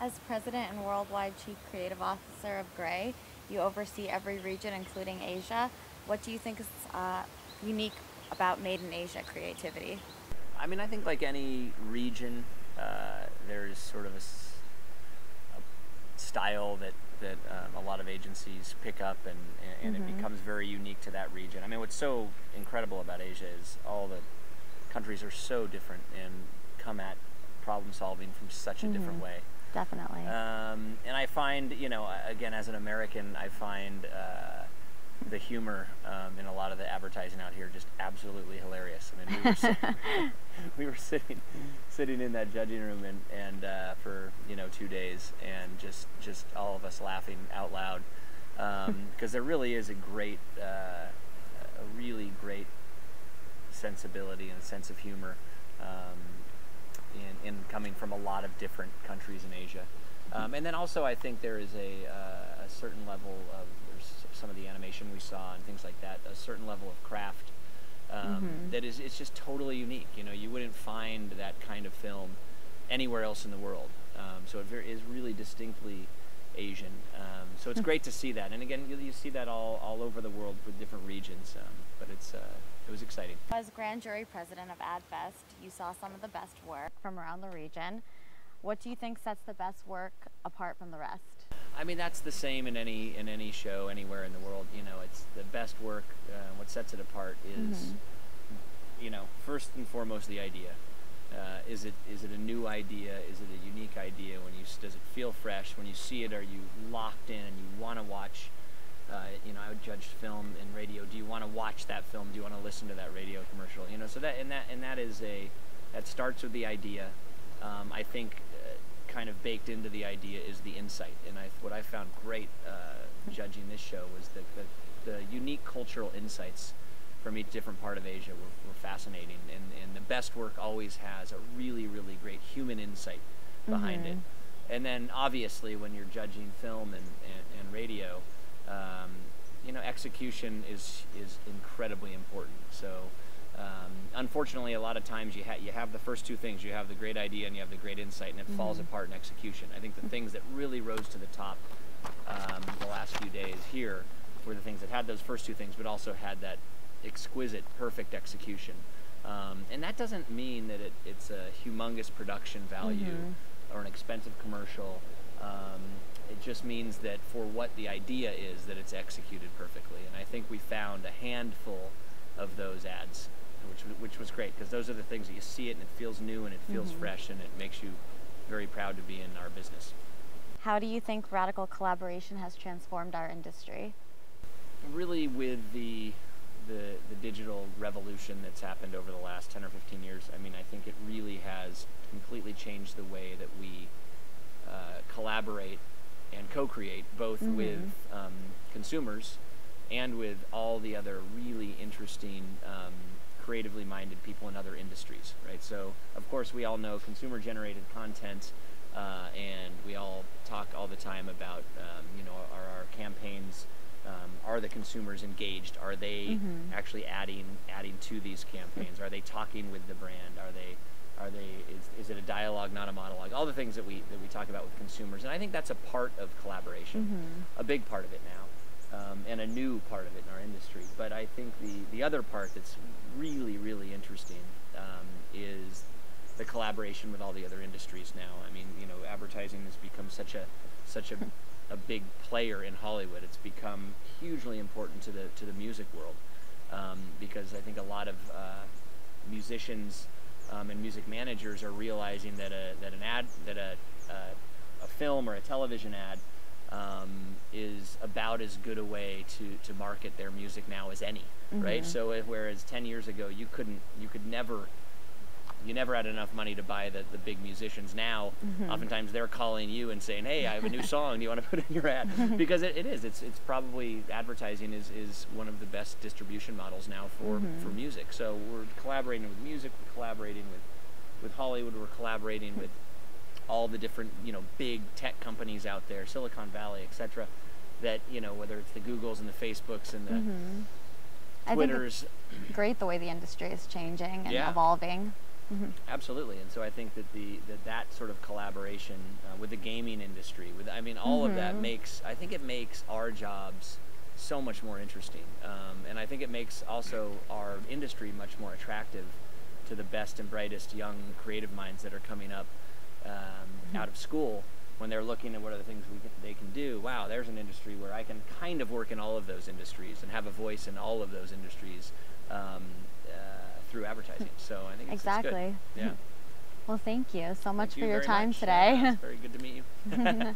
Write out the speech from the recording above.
As President and Worldwide Chief Creative Officer of Gray, you oversee every region, including Asia. What do you think is unique about Made in Asia creativity? I mean, I think like any region, there's sort of a style that a lot of agencies pick up, and it becomes very unique to that region. I mean, what's so incredible about Asia is all the countries are so different and come at problem solving from such a different way. Definitely. And I find, you know, again, as an American, I find the humor in a lot of the advertising out here just absolutely hilarious. I mean, we were sitting in that judging room and for 2 days, and just all of us laughing out loud, because there really is a really great sensibility and a sense of humor in coming from a lot of different countries in Asia. And then also I think there is a certain level of, some of the animation we saw and things like that, a certain level of craft that it's just totally unique. You know, you wouldn't find that kind of film anywhere else in the world. So it is really distinctly Asian. So it's great to see that. And again, you see that all over the world with different regions, but it was exciting. As Grand Jury President of ADFEST, you saw some of the best work from around the region. What do you think sets the best work apart from the rest? I mean, that's the same in any show anywhere in the world. You know, it's the best work. What sets it apart is, first and foremost, the idea. Is it a new idea? Is it a unique idea? Does it feel fresh? When you see it, are you locked in and you want to watch? I would judge film and radio. Do you want to watch that film? Do you want to listen to that radio commercial? You know, so that starts with the idea. I think kind of baked into the idea is the insight, and what I found great judging this show was the unique cultural insights from each different part of Asia were fascinating, and the best work always has a really, really great human insight behind it. And then obviously when you're judging film and radio, execution is incredibly important. So unfortunately, a lot of times you have the first two things. You have the great idea and you have the great insight, and it falls apart in execution. I think the things that really rose to the top the last few days here were the things that had those first two things, but also had that exquisite, perfect execution. And that doesn't mean that it's a humongous production value or an expensive commercial. It just means that for what the idea is, that it's executed perfectly. And I think we found a handful of those ads, which was great, because those are the things that you see it and it feels new and it feels fresh, and it makes you very proud to be in our business. How do you think radical collaboration has transformed our industry? Really, with the digital revolution that's happened over the last 10 or 15 years, I mean, I think it really has completely changed the way that we collaborate and co-create, both with consumers and with all the other really interesting, creatively minded people in other industries, right? So, of course, we all know consumer-generated content, and we all talk all the time about, are our campaigns, are the consumers engaged? Are they actually adding to these campaigns? Are they talking with the brand? Is it a dialogue, not a monologue? All the things that we talk about with consumers, and I think that's a part of collaboration, a big part of it now, and a new part of it in our industry. But I think the other part that's really, really interesting is the collaboration with all the other industries now. I mean, advertising has become such a big player in Hollywood. It's become hugely important to the music world, because I think a lot of musicians and music managers are realizing that a film or a television ad is about as good a way to market their music now as any, right? So whereas 10 years ago you never had enough money to buy the big musicians, now oftentimes they're calling you and saying, hey, I have a new song, do you want to put in your ad? Because it's probably, advertising is one of the best distribution models now for music. So we're collaborating with music, we're collaborating with Hollywood, we're collaborating with all the different big tech companies out there, Silicon Valley, etc., that whether it's the Googles and the Facebooks and the Twitters. I think it's great the way the industry is changing and evolving. Absolutely. And so I think that that sort of collaboration with the gaming industry, with all of that I think it makes our jobs so much more interesting, and I think it makes also our industry much more attractive to the best and brightest young creative minds that are coming up out of school. When they're looking at what are the things they can do, wow, there's an industry where I can kind of work in all of those industries and have a voice in all of those industries through advertising. So I think it's good. Yeah. Well, thank you so much for your very time much. today. Yeah, it's very good to meet you.